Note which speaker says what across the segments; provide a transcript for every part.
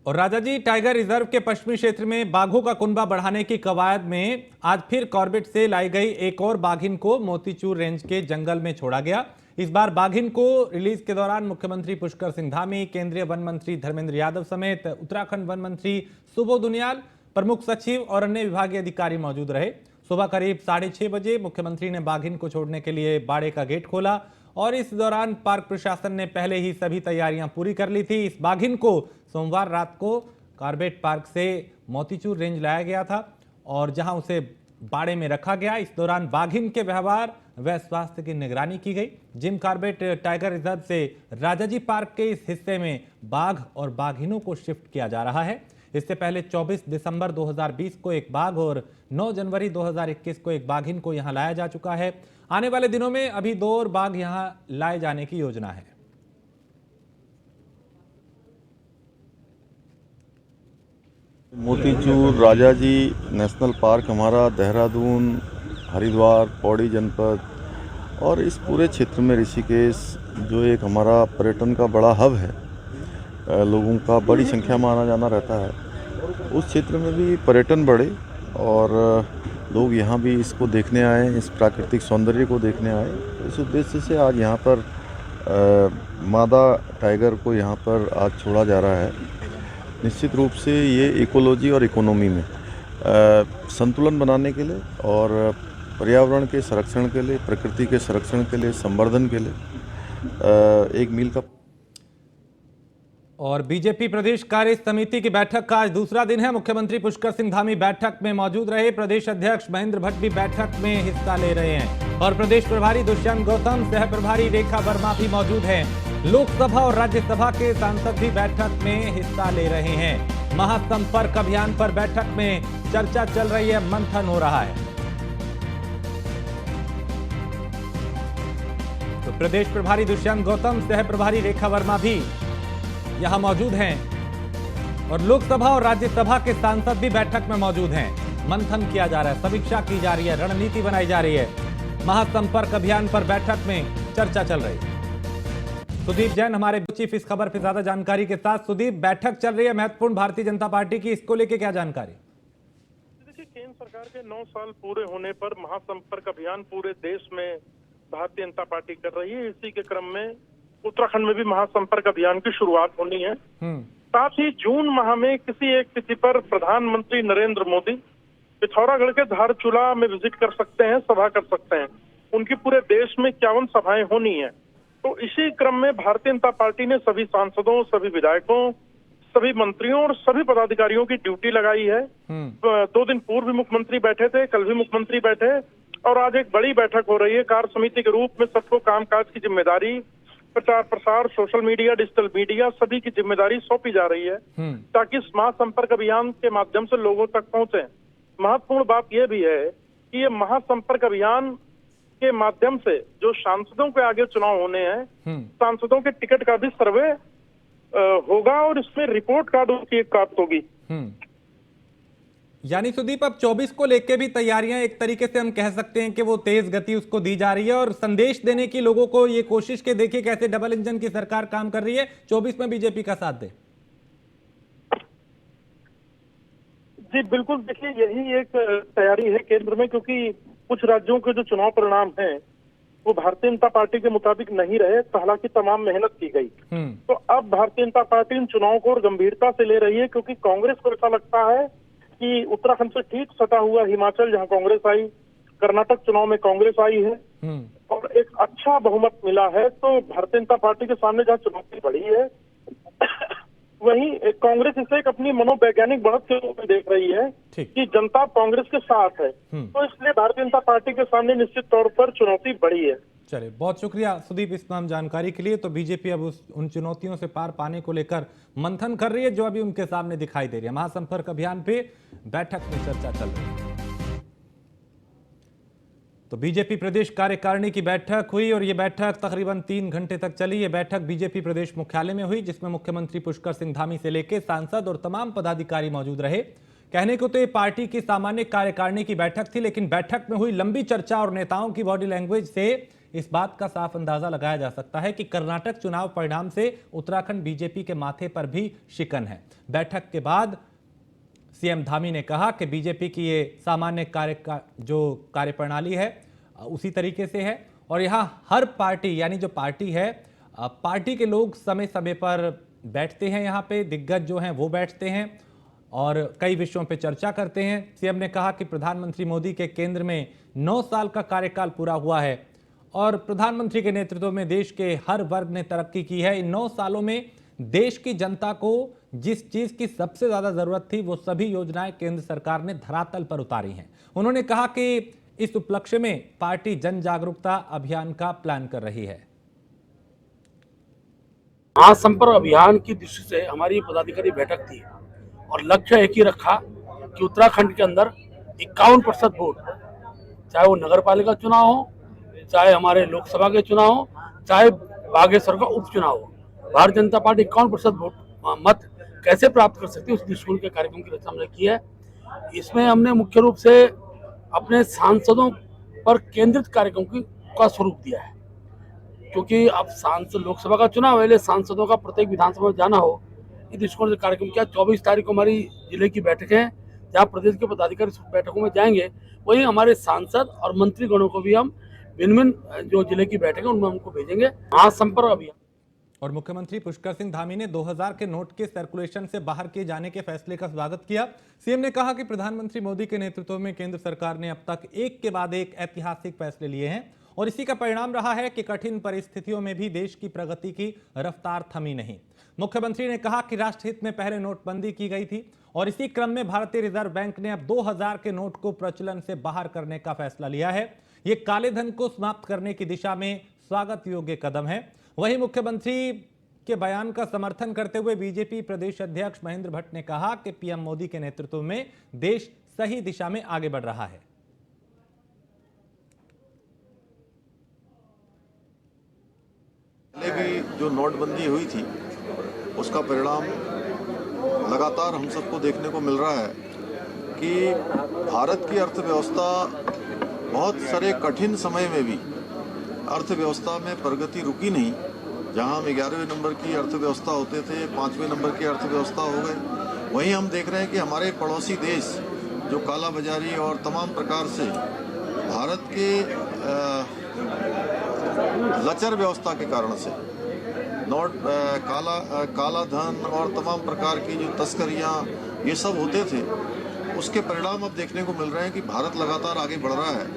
Speaker 1: और Rajaji tiger reserve के पश्चिमी क्षेत्र में बाघों का कुनबा बढ़ाने की कवायद में आज फिर कॉर्बेट से लाई गई एक और बाघिन को मोतीचूर रेंज के जंगल में छोड़ा गया। इस बार बाघिन को रिलीज के दौरान मुख्यमंत्री पुष्कर सिंह धामी, केंद्रीय वन मंत्री धर्मेंद्र यादव समेत उत्तराखंड वन मंत्री सुबोध उनियाल, प्रमुख सचिव और अन्य विभागीय अधिकारी मौजूद रहे। सुबह करीब 6:30 बजे मुख्यमंत्री ने बाघिन को छोड़ने के लिए बाड़े का गेट खोला और इस दौरान पार्क प्रशासन ने पहले ही सभी तैयारियां पूरी कर ली थी। इस बाघिन को सोमवार रात को कॉर्बेट पार्क से मोतीचूर रेंज लाया गया था और जहां उसे बाड़े में रखा गया। इस दौरान बाघिन के व्यवहार व स्वास्थ्य की निगरानी की गई। जिम कॉर्बेट टाइगर रिजर्व से राजाजी पार्क के इस हिस्से में बाघ और बाघिनों को शिफ्ट किया जा रहा है। इससे पहले 24 दिसंबर 2020 को एक बाघ और 9 जनवरी 2021 को एक बाघिन को यहां लाया जा चुका है। आने वाले दिनों में अभी 2 और बाघ यहां लाए जाने की योजना है।
Speaker 2: मोतीचूर राजाजी नेशनल पार्क हमारा देहरादून, हरिद्वार, पौड़ी जनपद और इस पूरे क्षेत्र में ऋषिकेश जो एक हमारा पर्यटन का बड़ा हब है, लोगों का बड़ी संख्या में आना जाना रहता है, उस क्षेत्र में भी पर्यटन बढ़े और लोग यहाँ भी इसको देखने आए, इस प्राकृतिक सौंदर्य को देखने आए। इस उद्देश्य से आज यहाँ पर मादा टाइगर को यहाँ पर आज छोड़ा जा रहा है। निश्चित रूप से ये इकोलॉजी और इकोनॉमी में संतुलन बनाने के लिए और पर्यावरण के संरक्षण के लिए, प्रकृति के संरक्षण के लिए, संवर्धन के लिए एक मील का।
Speaker 1: और बीजेपी प्रदेश कार्य समिति की बैठक का आज दूसरा दिन है। मुख्यमंत्री पुष्कर सिंह धामी बैठक में मौजूद रहे। प्रदेश अध्यक्ष महेंद्र भट्ट भी बैठक में हिस्सा ले रहे हैं और प्रदेश प्रभारी दुष्यंत गौतम, सह प्रभारी रेखा वर्मा भी मौजूद हैं। लोकसभा और राज्यसभा के सांसद भी बैठक में हिस्सा ले रहे हैं। महासंपर्क अभियान पर बैठक में चर्चा चल रही है, मंथन हो रहा है। तो प्रदेश प्रभारी दुष्यंत गौतम, सह प्रभारी रेखा वर्मा भी यहां मौजूद हैं और लोकसभा और राज्यसभा के सांसद भी बैठक में मौजूद हैं। मंथन किया जा रहा है, समीक्षा की जा रही है, रणनीति बनाई जा रही है। महासंपर्क अभियान पर बैठक में चर्चा चल रही है। सुदीप जैन हमारे चीफ इस खबर पर ज्यादा जानकारी के साथ। सुदीप, बैठक चल रही है महत्वपूर्ण भारतीय जनता पार्टी की, इसको लेके क्या जानकारी?
Speaker 3: देखिए, केंद्र सरकार के 9 साल पूरे होने पर महासंपर्क अभियान पूरे देश में भारतीय जनता पार्टी कर रही है। इसी के क्रम में उत्तराखंड में भी महासंपर्क अभियान की शुरुआत होनी है। साथ ही जून माह में किसी एक तिथि पर प्रधानमंत्री नरेंद्र मोदी पिथौरागढ़ के धारचूला में विजिट कर सकते हैं, सभा कर सकते हैं। उनकी पूरे देश में 51 सभाएं होनी है। तो इसी क्रम में भारतीय जनता पार्टी ने सभी सांसदों, सभी विधायकों, सभी मंत्रियों और सभी पदाधिकारियों की ड्यूटी लगाई है। 2 दिन पूर्व भी मुख्यमंत्री बैठे थे, कल भी मुख्यमंत्री बैठे और आज एक बड़ी बैठक हो रही है। कार्य समिति के रूप में सबको कामकाज की जिम्मेदारी, प्रचार प्रसार, सोशल मीडिया, डिजिटल मीडिया, सभी की जिम्मेदारी सौंपी जा रही है ताकि इस महासंपर्क अभियान के माध्यम से लोगों तक पहुंचे। महत्वपूर्ण बात यह भी है कि ये महासंपर्क अभियान के माध्यम से जो सांसदों के आगे चुनाव होने हैं, सांसदों के टिकट का भी सर्वे होगा और इसमें रिपोर्ट कार्ड उनकी प्राप्त होगी।
Speaker 1: यानी सुदीप, अब 24 को लेके भी तैयारियां एक तरीके से हम कह सकते हैं कि वो तेज गति उसको दी जा रही है और संदेश देने की लोगों को ये कोशिश के देखिए कैसे डबल इंजन की सरकार काम कर रही है, 24 में बीजेपी का साथ दे।
Speaker 3: जी बिल्कुल, देखिए यही एक तैयारी है केंद्र में, क्योंकि कुछ राज्यों के जो चुनाव परिणाम हैं वो भारतीय जनता पार्टी के मुताबिक नहीं रहे। हालांकि तमाम मेहनत की गई, तो अब भारतीय जनता पार्टी इन चुनावों को और गंभीरता से ले रही है, क्योंकि कांग्रेस को ऐसा लगता है कि उत्तराखंड से ठीक सटा हुआ हिमाचल जहां कांग्रेस आई, कर्नाटक चुनाव में कांग्रेस आई है और एक अच्छा बहुमत मिला है। तो भारतीय जनता पार्टी के सामने जहां चुनौती बढ़ी है वहीं कांग्रेस इसे एक अपनी मनोवैज्ञानिक बढ़त के रूप में देख रही है कि जनता कांग्रेस के साथ है। तो इसलिए भारतीय जनता पार्टी के सामने निश्चित तौर पर चुनौती बढ़ी है।
Speaker 1: चलिए, बहुत शुक्रिया सुदीप इस तमाम जानकारी के लिए। तो बीजेपी अब उन चुनौतियों से पार पाने को लेकर मंथन कर रही है जो अभी उनके सामने दिखाई दे रही है। महासंपर्क अभियान पे बैठक में चर्चा चल रही है। तो बीजेपी प्रदेश कार्यकारिणी की बैठक हुई और ये बैठक तकरीबन 3 घंटे तक चली। ये बैठक बीजेपी प्रदेश मुख्यालय में हुई, जिसमें मुख्यमंत्री पुष्कर सिंह धामी से लेकर सांसद और तमाम पदाधिकारी मौजूद रहे। कहने को तो ये पार्टी की सामान्य कार्यकारिणी की बैठक थी, लेकिन बैठक में हुई लंबी चर्चा और नेताओं की बॉडी लैंग्वेज से इस बात का साफ अंदाजा लगाया जा सकता है कि कर्नाटक चुनाव परिणाम से उत्तराखंड बीजेपी के माथे पर भी शिकन है। बैठक के बाद सीएम धामी ने कहा कि बीजेपी की ये सामान्य कार्यप्रणाली है उसी तरीके से है और यहाँ हर पार्टी यानी जो पार्टी है पार्टी के लोग समय समय पर बैठते हैं, यहाँ पे दिग्गज जो हैं वो बैठते हैं और कई विषयों पे चर्चा करते हैं। सीएम ने कहा कि प्रधानमंत्री मोदी के केंद्र में 9 साल का कार्यकाल पूरा हुआ है और प्रधानमंत्री के नेतृत्व में देश के हर वर्ग ने तरक्की की है। इन 9 सालों में देश की जनता को जिस चीज की सबसे ज्यादा जरूरत थी वो सभी योजनाएं केंद्र सरकार ने धरातल पर उतारी हैं। उन्होंने कहा कि इस उपलक्ष्य में पार्टी जन जागरूकता अभियान का प्लान कर रही है।
Speaker 4: महासंपर्क अभियान की दृष्टि से हमारी पदाधिकारी बैठक थी और लक्ष्य एक ही रखा कि उत्तराखंड के अंदर 51% वोट, चाहे वो नगर पालिका चुनाव हो, चाहे हमारे लोकसभा के चुनाव हो, चाहे बागेश्वर का उपचुनाव हो, भारतीय जनता पार्टी 51% वोट मत कैसे प्राप्त कर सकती है उस दृष्टिकोण के कार्यक्रम की रचना हमने की है। इसमें हमने मुख्य रूप से अपने सांसदों पर केंद्रित कार्यक्रम का स्वरूप दिया है, क्योंकि अब सांसद लोकसभा का चुनाव है, सांसदों का प्रत्येक विधानसभा में जाना हो, इस दृष्टिकोण से कार्यक्रम किया। 24 तारीख को हमारी जिले की बैठक है जहाँ प्रदेश के पदाधिकारी बैठकों में जाएंगे, वही हमारे सांसद और मंत्रीगणों को भी हम भिन्न भिन्न जो जिले की बैठक है उनमें हमको भेजेंगे। महासंपर्क अभियान।
Speaker 1: और मुख्यमंत्री पुष्कर सिंह धामी ने 2000 के नोट के सर्कुलेशन से बाहर किए जाने के फैसले का स्वागत किया। सीएम ने कहा कि प्रधानमंत्री मोदी के नेतृत्व में केंद्र सरकार ने अब तक एक के बाद एक ऐतिहासिक फैसले लिए हैं और इसी का परिणाम रहा है कि कठिन परिस्थितियों में भी देश की प्रगति की रफ्तार थमी नहीं। मुख्यमंत्री ने कहा कि राष्ट्रहित में पहले नोटबंदी की गई थी और इसी क्रम में भारतीय रिजर्व बैंक ने अब 2000 के नोट को प्रचलन से बाहर करने का फैसला लिया है। ये काले धन को समाप्त करने की दिशा में स्वागत योग्य कदम है। वहीं मुख्यमंत्री के बयान का समर्थन करते हुए बीजेपी प्रदेश अध्यक्ष महेंद्र भट्ट ने कहा कि पीएम मोदी के नेतृत्व में देश सही दिशा में आगे बढ़ रहा है।
Speaker 2: पहले भी जो नोटबंदी हुई थी उसका परिणाम लगातार हम सबको देखने को मिल रहा है कि भारत की अर्थव्यवस्था बहुत सारे कठिन समय में भी अर्थव्यवस्था में प्रगति रुकी नहीं। जहां हम 11वें नंबर की अर्थव्यवस्था होते थे, 5वें नंबर की अर्थव्यवस्था हो गए। वहीं हम देख रहे हैं कि हमारे पड़ोसी देश जो काला बाजारी और तमाम प्रकार से भारत के लचर व्यवस्था के कारण से काला धन और तमाम प्रकार की जो तस्करियां ये सब होते थे, उसके परिणाम अब देखने को मिल रहे हैं कि भारत लगातार आगे बढ़ रहा है।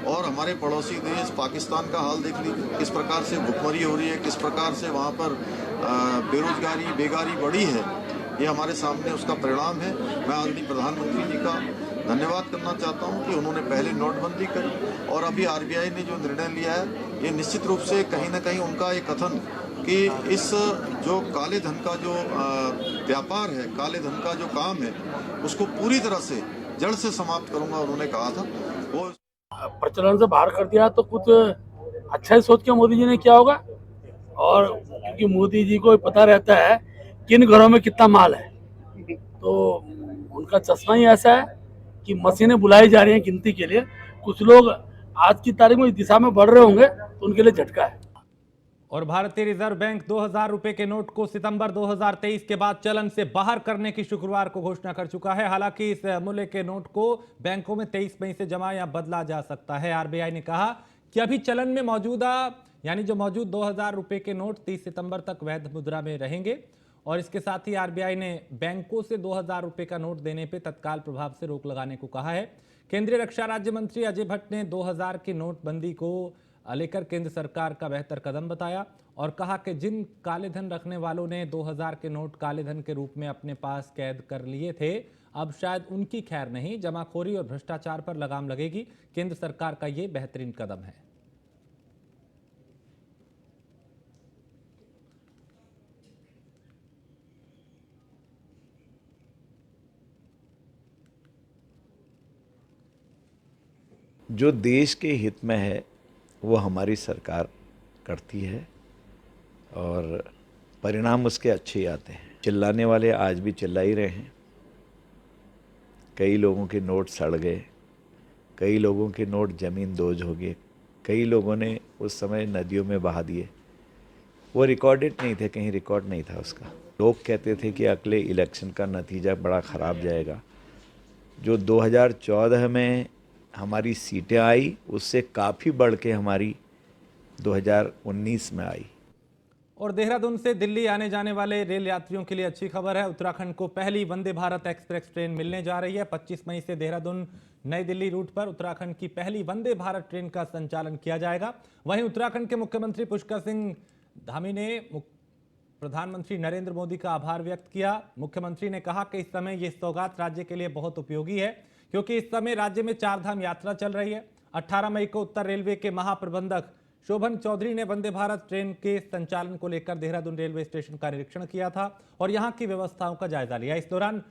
Speaker 2: और हमारे पड़ोसी देश पाकिस्तान का हाल देख लीजिए, किस प्रकार से भुखमरी हो रही है, किस प्रकार से वहाँ पर बेरोजगारी बेगारी बढ़ी है, ये हमारे सामने उसका परिणाम है। मैं आदरणीय प्रधानमंत्री जी का धन्यवाद करना चाहता हूं कि उन्होंने पहले नोटबंदी करी और अभी आरबीआई ने जो निर्णय लिया है, ये निश्चित रूप से कहीं ना कहीं उनका एक कथन कि इस जो काले धन का जो व्यापार है, काले धन का जो काम है, उसको पूरी तरह से जड़ से समाप्त करूंगा, उन्होंने कहा था। वो
Speaker 4: प्रचलन से बाहर कर दिया तो कुछ अच्छा ही सोच के मोदी जी ने किया होगा, और क्योंकि मोदी जी को पता रहता है किन घरों में कितना माल है, तो उनका चश्मा ही ऐसा है कि मशीनें बुलाई जा रही हैं गिनती के लिए। कुछ लोग आज की तारीख में इस दिशा में बढ़ रहे होंगे तो उनके लिए झटका है।
Speaker 1: और भारतीय रिजर्व बैंक 2000 रुपए के नोट को सितंबर 2023 के बाद चलन से बाहर करने की शुक्रवार को घोषणा कर चुका है। हालांकि इस मूल्य के नोट को बैंकों में 23 मई से जमा या बदला जा सकता है। आरबीआई ने कहा कि अभी चलन में मौजूद 2000 रुपए के नोट 30 सितंबर तक वैध मुद्रा में रहेंगे और इसके साथ ही आरबीआई ने बैंकों से 2000 रुपए का नोट देने पर तत्काल प्रभाव से रोक लगाने को कहा है। केंद्रीय रक्षा राज्य मंत्री अजय भट्ट ने 2000 की नोटबंदी को लेकर केंद्र सरकार का बेहतर कदम बताया और कहा कि जिन काले धन रखने वालों ने 2000 के नोट काले धन के रूप में अपने पास कैद कर लिए थे, अब शायद उनकी खैर नहीं, जमाखोरी और भ्रष्टाचार पर लगाम लगेगी। केंद्र सरकार का ये बेहतरीन कदम है।
Speaker 5: जो देश के हित में है वो हमारी सरकार करती है और परिणाम उसके अच्छे ही आते हैं। चिल्लाने वाले आज भी चिल्ला ही रहे हैं। कई लोगों के नोट सड़ गए, कई लोगों के नोट ज़मीन दोज हो गए, कई लोगों ने उस समय नदियों में बहा दिए। वो रिकॉर्डेड नहीं थे, कहीं रिकॉर्ड नहीं था उसका। लोग कहते थे कि अगले इलेक्शन का नतीजा बड़ा ख़राब जाएगा। जो 2014 में हमारी सीटें आई, उससे काफ़ी बढ़ के हमारी 2019 में आई।
Speaker 1: और देहरादून से दिल्ली आने जाने वाले रेल यात्रियों के लिए अच्छी खबर है। उत्तराखंड को पहली वंदे भारत एक्सप्रेस ट्रेन मिलने जा रही है। 25 मई से देहरादून नई दिल्ली रूट पर उत्तराखंड की पहली वंदे भारत ट्रेन का संचालन किया जाएगा। वहीं उत्तराखंड के मुख्यमंत्री पुष्कर सिंह धामी ने प्रधानमंत्री नरेंद्र मोदी का आभार व्यक्त किया। मुख्यमंत्री ने कहा कि इस समय यह सौगात राज्य के लिए बहुत उपयोगी है, क्योंकि इस समय राज्य में चारधाम यात्रा चल रही है। 18 मई को उत्तर रेलवे के महाप्रबंधक शोभन चौधरी ने वंदे भारत ट्रेन के संचालन को लेकर देहरादून रेलवे स्टेशन का निरीक्षण किया था और यहां की व्यवस्थाओं का जायजा लिया। इस दौरान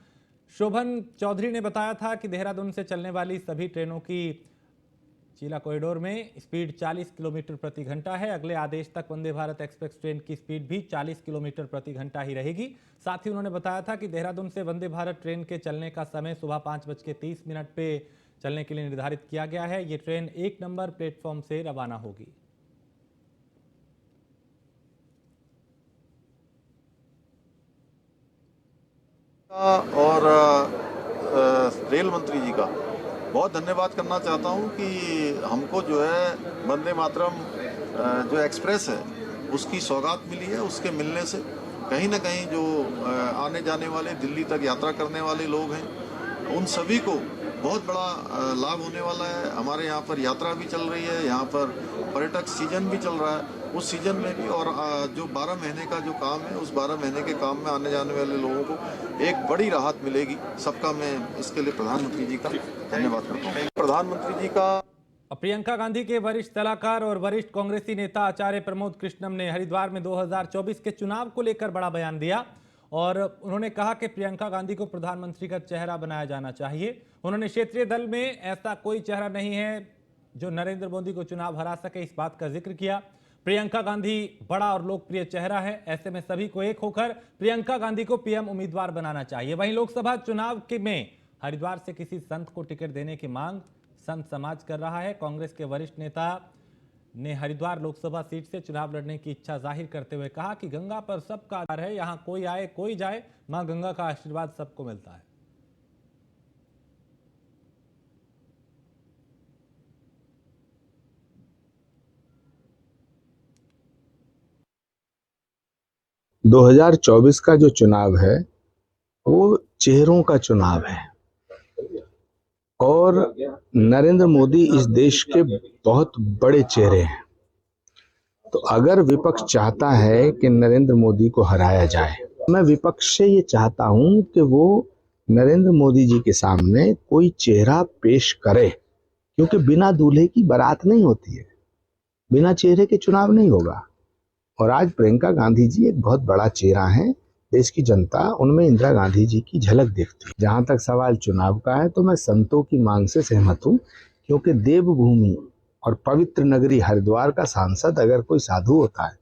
Speaker 1: शोभन चौधरी ने बताया था कि देहरादून से चलने वाली सभी ट्रेनों की चीला कॉरिडोर में स्पीड 40 किलोमीटर प्रति घंटा है। अगले आदेश तक वंदे भारत एक्सप्रेस ट्रेन की स्पीड भी 40 किलोमीटर प्रति घंटा ही रहेगी। साथ ही उन्होंने बताया था कि देहरादून से वंदे भारत ट्रेन के चलने का समय सुबह 5:30 पे चलने के लिए निर्धारित किया गया है। ये ट्रेन 1 नंबर प्लेटफॉर्म से रवाना होगी।
Speaker 2: और रेल मंत्री जी का बहुत धन्यवाद करना चाहता हूं कि हमको जो है वंदे मातरम जो एक्सप्रेस है उसकी सौगात मिली है। उसके मिलने से कहीं ना कहीं जो आने जाने वाले दिल्ली तक यात्रा करने वाले लोग हैं उन सभी को बहुत बड़ा लाभ होने वाला है। हमारे यहाँ पर यात्रा भी चल रही है, यहाँ पर पर्यटक सीजन भी चल रहा है, उस सीजन में भी और जो 12 महीने का जो काम है उस 12 महीने के काम में आने जाने वाले लोगों को एक बड़ी राहत मिलेगी। सबका मैं इसके लिए प्रधानमंत्री जी का धन्यवाद करता हूँ। प्रधानमंत्री जी का
Speaker 1: प्रियंका गांधी के वरिष्ठ सलाहकार और वरिष्ठ कांग्रेसी नेता आचार्य प्रमोद कृष्णम ने हरिद्वार में 2024 के चुनाव को लेकर बड़ा बयान दिया और उन्होंने कहा कि प्रियंका गांधी को प्रधानमंत्री का चेहरा बनाया जाना चाहिए। उन्होंने क्षेत्रीय दल में ऐसा कोई चेहरा नहीं है जो नरेंद्र मोदी को चुनाव हरा सके, इस बात का जिक्र किया। प्रियंका गांधी बड़ा और लोकप्रिय चेहरा है, ऐसे में सभी को एक होकर प्रियंका गांधी को पीएम उम्मीदवार बनाना चाहिए। वहीं लोकसभा चुनाव में हरिद्वार से किसी संत को टिकट देने की मांग संत समाज कर रहा है। कांग्रेस के वरिष्ठ नेता ने हरिद्वार लोकसभा सीट से चुनाव लड़ने की इच्छा जाहिर करते हुए कहा कि गंगा पर सबका आधार है, यहां कोई आए कोई जाए, मां गंगा का आशीर्वाद सबको मिलता है।
Speaker 6: – 2024 का जो चुनाव है वो चेहरों का चुनाव है और नरेंद्र मोदी इस देश के बहुत बड़े चेहरे हैं। तो अगर विपक्ष चाहता है कि नरेंद्र मोदी को हराया जाए, मैं विपक्ष से ये चाहता हूं कि वो नरेंद्र मोदी जी के सामने कोई चेहरा पेश करे, क्योंकि बिना दूल्हे की बारात नहीं होती है, बिना चेहरे के चुनाव नहीं होगा। और आज प्रियंका गांधी जी एक बहुत बड़ा चेहरा है, देश की जनता उनमें इंदिरा गांधी जी की झलक देखती है। जहां तक सवाल चुनाव का है तो मैं संतों की मांग से सहमत हूं, क्योंकि देवभूमि और पवित्र नगरी हरिद्वार का सांसद अगर कोई साधु होता है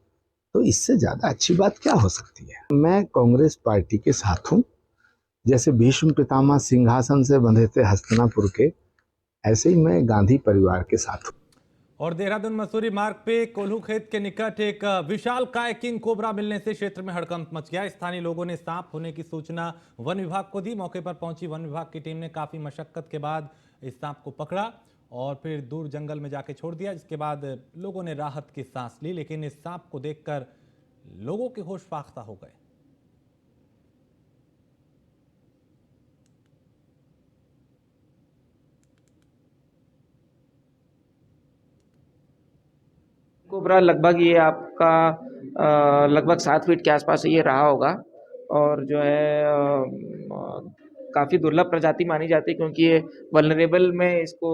Speaker 6: तो इससे ज्यादा अच्छी बात क्या हो सकती है। मैं कांग्रेस पार्टी के साथ हूं, जैसे भीष्म पितामह सिंहासन से बंधे थे हस्तिनापुर के, ऐसे ही मैं गांधी परिवार के साथ हूं।
Speaker 1: और देहरादून मसूरी मार्ग पे कोल्हू खेत के निकट एक विशालकाय किंग कोबरा मिलने से क्षेत्र में हड़कंप मच गया। स्थानीय लोगों ने सांप होने की सूचना वन विभाग को दी। मौके पर पहुंची वन विभाग की टीम ने काफी मशक्कत के बाद इस सांप को पकड़ा और फिर दूर जंगल में जाके छोड़ दिया, जिसके बाद लोगों ने राहत की सांस ली। लेकिन इस सांप को देखकर लोगों के होश फाख्ता हो गए।
Speaker 7: कोबरा लगभग ये आपका लगभग 7 फीट के आसपास ये रहा होगा और जो है काफ़ी दुर्लभ प्रजाति मानी जाती है, क्योंकि ये वल्नरेबल में इसको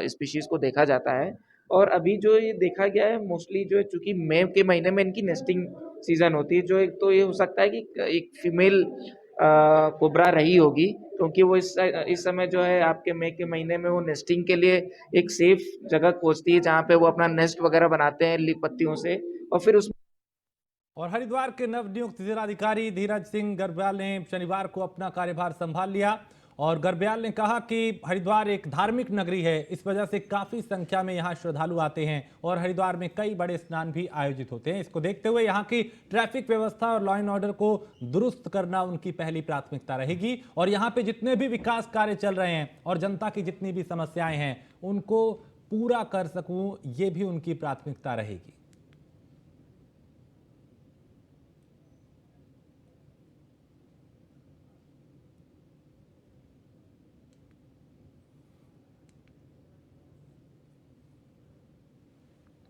Speaker 7: स्पीशीज़ को देखा जाता है। और अभी जो ये देखा गया है मोस्टली जो है, चूँकि मई के महीने में इनकी नेस्टिंग सीज़न होती है, जो एक तो ये हो सकता है कि एक फीमेल कोबरा रही होगी, क्योंकि वो इस समय जो है आपके मई के महीने में वो नेस्टिंग के लिए एक सेफ जगह खोजती है जहाँ पे वो अपना नेस्ट वगैरह बनाते हैं लीफ पत्तियों से, और फिर उस
Speaker 1: और हरिद्वार के नवनियुक्त जिलाधिकारी धीरज सिंह गर्ब्याल ने शनिवार को अपना कार्यभार संभाल लिया और गर्ब्याल ने कहा कि हरिद्वार एक धार्मिक नगरी है, इस वजह से काफी संख्या में यहाँ श्रद्धालु आते हैं और हरिद्वार में कई बड़े स्नान भी आयोजित होते हैं। इसको देखते हुए यहाँ की ट्रैफिक व्यवस्था और लॉ एंड ऑर्डर को दुरुस्त करना उनकी पहली प्राथमिकता रहेगी और यहाँ पे जितने भी विकास कार्य चल रहे हैं और जनता की जितनी भी समस्याएं हैं उनको पूरा कर सकूं, ये भी उनकी प्राथमिकता रहेगी।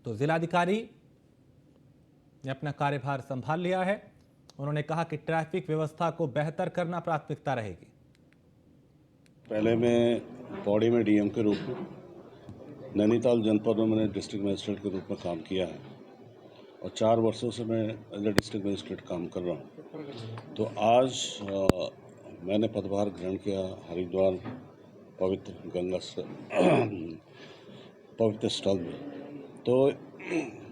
Speaker 1: तो जिलाधिकारी ने अपना कार्यभार संभाल लिया है। उन्होंने कहा कि ट्रैफिक व्यवस्था को बेहतर करना प्राथमिकता रहेगी।
Speaker 8: पहले मैं पौड़ी में डीएम के रूप में, नैनीताल जनपद में मैंने डिस्ट्रिक्ट मजिस्ट्रेट के रूप में काम किया है और 4 वर्षों से मैं एज ए डिस्ट्रिक्ट मजिस्ट्रेट काम कर रहा हूँ। तो आज मैंने पदभार ग्रहण किया हरिद्वार पवित्र गंगा पवित्र स्थल में। तो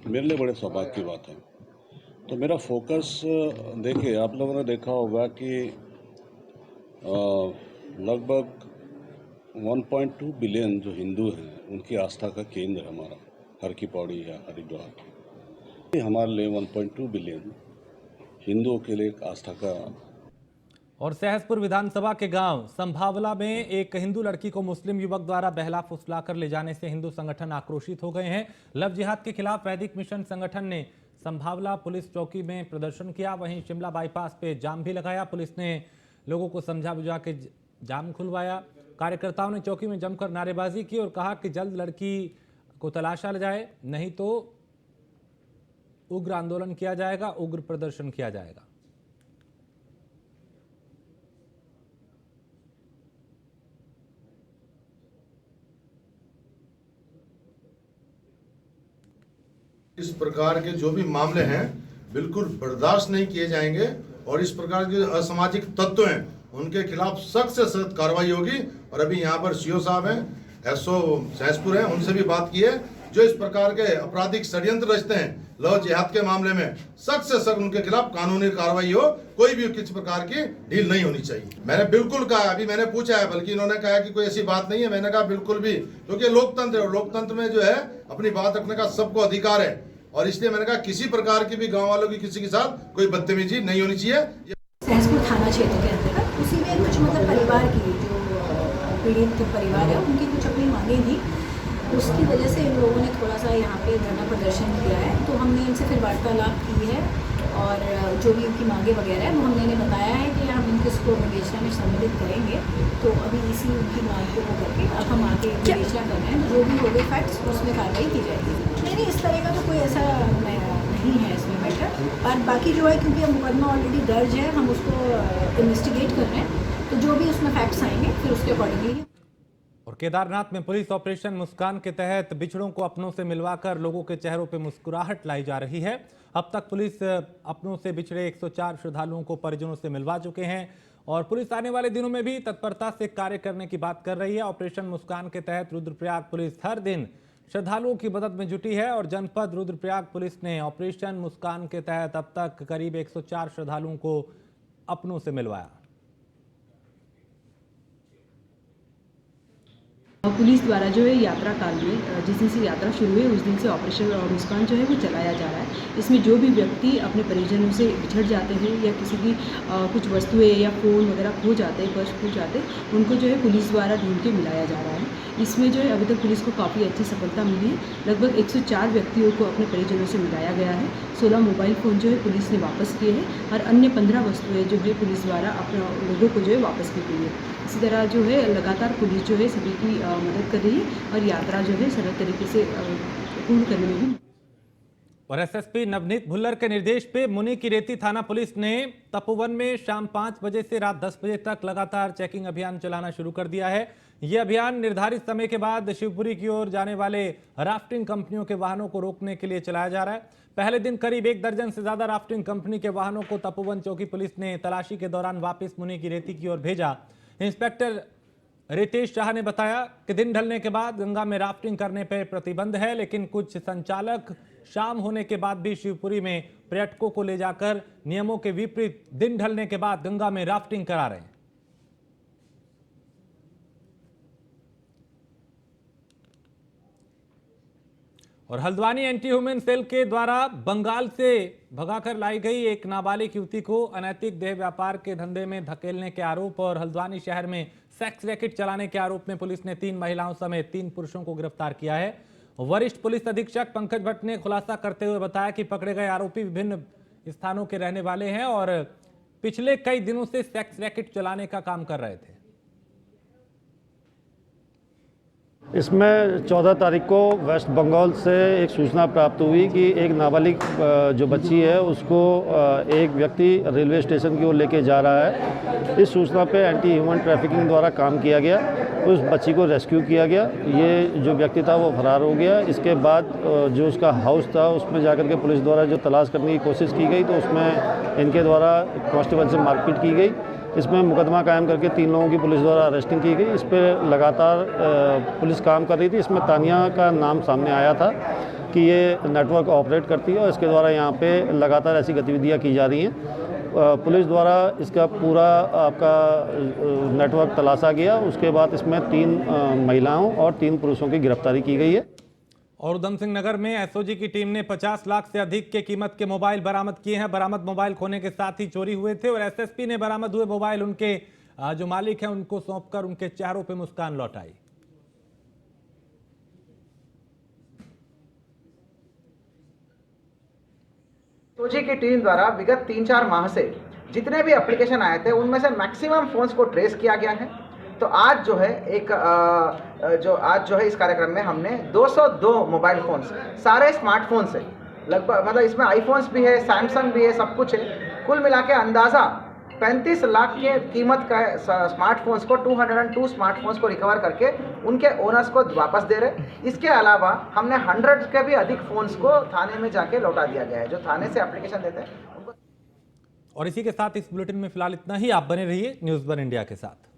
Speaker 8: मेरे लिए बड़े सौभाग्य की बात है। तो मेरा फोकस देखिए, आप लोगों ने देखा होगा कि लगभग 1.2 बिलियन जो हिंदू हैं उनकी आस्था का केंद्र हमारा हर की पौड़ी या हरिद्वार। हमारे लिए 1.2 बिलियन हिंदुओं के लिए एक आस्था का।
Speaker 1: और सहसपुर विधानसभा के गांव संभावला में एक हिंदू लड़की को मुस्लिम युवक द्वारा बहला फुसलाकर ले जाने से हिंदू संगठन आक्रोशित हो गए हैं। लव जिहाद के खिलाफ वैदिक मिशन संगठन ने संभावला पुलिस चौकी में प्रदर्शन किया, वहीं शिमला बाईपास पे जाम भी लगाया। पुलिस ने लोगों को समझा बुझा के जाम खुलवाया। कार्यकर्ताओं ने चौकी में जमकर नारेबाजी की और कहा कि जल्द लड़की को तलाशा जाए, नहीं तो उग्र आंदोलन किया जाएगा, उग्र प्रदर्शन किया जाएगा।
Speaker 9: इस प्रकार के जो भी मामले हैं बिल्कुल बर्दाश्त नहीं किए जाएंगे और इस प्रकार के असामाजिक तत्व हैं उनके खिलाफ सख्त से सख्त कार्रवाई होगी। और अभी यहाँ पर सीओ साहब हैं, एसओ सहसपुर हैं, उनसे भी बात की है। जो इस प्रकार के आपराधिक षड्यंत्र रचते हैं लव जिहाद के मामले में, सख्त से सख्त उनके खिलाफ कानूनी कार्रवाई हो, कोई भी किसी प्रकार की ढील नहीं होनी चाहिए। मैंने बिल्कुल कहा, अभी मैंने पूछा है, बल्कि इन्होंने कहा कि कोई ऐसी बात नहीं है। मैंने कहा बिल्कुल भी, क्योंकि लोकतंत्र है और लोकतंत्र में जो है अपनी बात रखने का सबको अधिकार है और इसलिए मैंने कहा किसी प्रकार की भी गाँव वालों की किसी के साथ कोई बदतमीजी नहीं होनी चाहिए।
Speaker 10: सहसपुर थाना क्षेत्र के अंतर्गत उसी में कुछ मतलब परिवार की जो पीड़ित परिवार है उनकी कुछ अपनी मांगे थी, उसकी वजह से इन लोगों ने थोड़ा सा यहाँ पे धरना प्रदर्शन किया है। तो हमने इनसे फिर वार्तालाप की है और जो भी उनकी मांगे वगैरह है वो हमने इन्हें बताया है कि हम इनके इसको विवेचना में सम्मिलित करेंगे। तो अभी इसी उनकी मांग को करके अब हम आगे विवेचना कर रहे हैं, तो जो भी हो गए फैक्ट्स उसमें कार्रवाई की जाएगी। नहीं, इस तरह का तो कोई ऐसा नहीं है इसमें मैटर। और बाकी जो है, क्योंकि अब मुकदमा ऑलरेडी दर्ज है, हम उसको इन्वेस्टिगेट कर रहे हैं, तो जो भी उसमें फैक्ट्स आएंगे फिर उसके अकॉर्डिंगली।
Speaker 1: और केदारनाथ में पुलिस ऑपरेशन मुस्कान के तहत बिछड़ों को अपनों से मिलवाकर लोगों के चेहरों पर मुस्कुराहट लाई जा रही है। अब तक पुलिस अपनों से बिछड़े 104 श्रद्धालुओं को परिजनों से मिलवा चुके हैं और पुलिस आने वाले दिनों में भी तत्परता से कार्य करने की बात कर रही है। ऑपरेशन मुस्कान के तहत रुद्रप्रयाग पुलिस हर दिन श्रद्धालुओं की मदद में जुटी है और जनपद रुद्रप्रयाग पुलिस ने ऑपरेशन मुस्कान के तहत अब तक करीब 104 श्रद्धालुओं को अपनों से मिलवाया।
Speaker 11: पुलिस द्वारा जो है यात्रा काल में जिस दिन से यात्रा शुरू हुई उस दिन से ऑपरेशन मुस्कान जो है वो चलाया जा रहा है। इसमें जो भी व्यक्ति अपने परिजनों से बिछड़ जाते हैं या किसी की कुछ वस्तुएं या फ़ोन वगैरह खो जाते हैं, पर्स खो जाते हैं, उनको जो है पुलिस द्वारा ढूंढ के मिलाया जा रहा है। इसमें जो है अभी तक पुलिस को काफ़ी अच्छी सफलता मिली है। लगभग 104 व्यक्तियों को अपने परिजनों से मिलाया गया है। 16 मोबाइल फ़ोन जो है पुलिस ने वापस किए हैं और अन्य 15 वस्तुएँ जो है पुलिस द्वारा अपने लोगों को जो है वापस की गई है। इसी तरह जो है लगातार पुलिस जो है सभी की मदद कर रही है और यात्रा जो है सरल तरीके से पूर्ण करने में भी।
Speaker 1: और एसएसपी नवनीत भुल्लर के निर्देश पे मुनि की रेती थाना पुलिस ने तपोवन में शाम 5 बजे से रात 10 बजे तक लगातार चेकिंग अभियान चलाना शुरू कर दिया है। यह अभियान निर्धारित समय के बाद शिवपुरी की ओर जाने वाले राफ्टिंग कंपनियों के वाहनों को रोकने के लिए चलाया जा रहा है। पहले दिन करीब 1 दर्जन से ज्यादा राफ्टिंग कंपनी के वाहनों को तपोवन चौकी पुलिस ने तलाशी के दौरान वापस मुनि की रेती की ओर भेजा। इंस्पेक्टर रितेश शाह ने बताया कि दिन ढलने के बाद गंगा में राफ्टिंग करने पर प्रतिबंध है, लेकिन कुछ संचालक शाम होने के बाद भी शिवपुरी में पर्यटकों को ले जाकर नियमों के विपरीत दिन ढलने के बाद गंगा में राफ्टिंग करा रहे हैं। और हल्द्वानी एंटी ह्यूमन सेल के द्वारा बंगाल से भगाकर लाई गई एक नाबालिग युवती को अनैतिक देह व्यापार के धंधे में धकेलने के आरोप और हल्द्वानी शहर में सेक्स रैकेट चलाने के आरोप में पुलिस ने 3 महिलाओं समेत 3 पुरुषों को गिरफ्तार किया है। वरिष्ठ पुलिस अधीक्षक पंकज भट्ट ने खुलासा करते हुए बताया कि पकड़े गए आरोपी विभिन्न स्थानों के रहने वाले हैं और पिछले कई दिनों से सेक्स रैकेट चलाने का काम कर रहे थे।
Speaker 12: इसमें 14 तारीख को वेस्ट बंगाल से एक सूचना प्राप्त हुई कि एक नाबालिग जो बच्ची है उसको एक व्यक्ति रेलवे स्टेशन की ओर लेके जा रहा है। इस सूचना पे एंटी ह्यूमन ट्रैफिकिंग द्वारा काम किया गया, उस बच्ची को रेस्क्यू किया गया। ये जो व्यक्ति था वो फरार हो गया। इसके बाद जो उसका हाउस था उसमें जाकर के पुलिस द्वारा जो तलाश करने की कोशिश की गई तो उसमें इनके द्वारा कांस्टेबल से मारपीट की गई। इसमें मुकदमा कायम करके 3 लोगों की पुलिस द्वारा अरेस्टिंग की गई। इस पर लगातार पुलिस काम कर रही थी। इसमें तानिया का नाम सामने आया था कि ये नेटवर्क ऑपरेट करती है और इसके द्वारा यहाँ पे लगातार ऐसी गतिविधियाँ की जा रही हैं। पुलिस द्वारा इसका पूरा आपका नेटवर्क तलाशा गया। उसके बाद इसमें 3 महिलाओं और 3 पुरुषों की गिरफ्तारी की गई है।
Speaker 1: और उधम सिंह नगर में एसओजी की टीम ने 50 लाख से अधिक के कीमत के मोबाइल बरामद किए हैं। बरामद मोबाइल खोने के साथ ही चोरी हुए थे और एसएसपी ने बरामद हुए मोबाइल उनके जो मालिक हैं उनको सौंपकर उनके चेहरों पे मुस्कान लौटाई।
Speaker 13: एसओजी की टीम द्वारा विगत 3-4 माह से जितने भी एप्लीकेशन आए थे उनमें से मैक्सिमम फोन्स को ट्रेस किया गया है। तो आज जो है इस कार्यक्रम में हमने 202 मोबाइल फोन्स, सारे स्मार्टफोन्स है लगभग, मतलब इसमें आईफोन्स भी है, सैमसंग भी है, सब कुछ है। कुल मिला के अंदाज़ा 35 लाख के कीमत का स्मार्टफोन्स को 202 स्मार्टफोन्स को रिकवर करके उनके ओनर्स को वापस दे रहे। इसके अलावा हमने 100 के भी अधिक फोन्स को थाने में जाके लौटा दिया गया है, जो थाने से एप्लीकेशन देते हैं उनको।
Speaker 1: और इसी के साथ इस बुलेटिन में फिलहाल इतना ही। आप बने रहिए न्यूज़ 1 इंडिया के साथ।